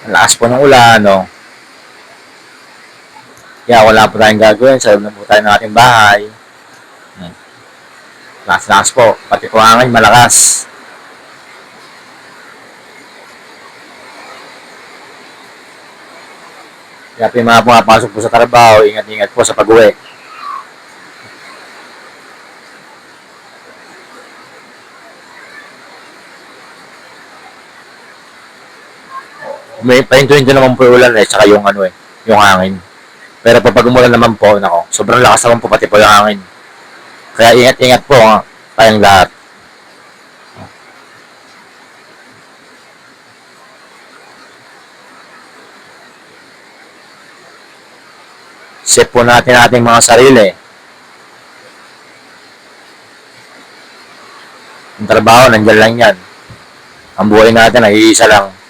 Ang lakas po ng ulan, no? Kaya wala po tayong gagawin. Sa loob na po tayo ng ating bahay. Lakas-lakas po. Pati po hangin, malakas. Kaya po yung mga pumapasok po sa trabaho, ingat-ingat po sa pag-uwi. May pahinto-hinto naman po yung ulan tsaka yung yung hangin. Pero pag umulan naman po, nako, sobrang lakas naman po pati po yung hangin. Kaya ingat-ingat po tayong lahat. Save po natin ating mga sarili. Ang trabaho, nandiyan lang yan. Ang buhay natin ay iisa lang.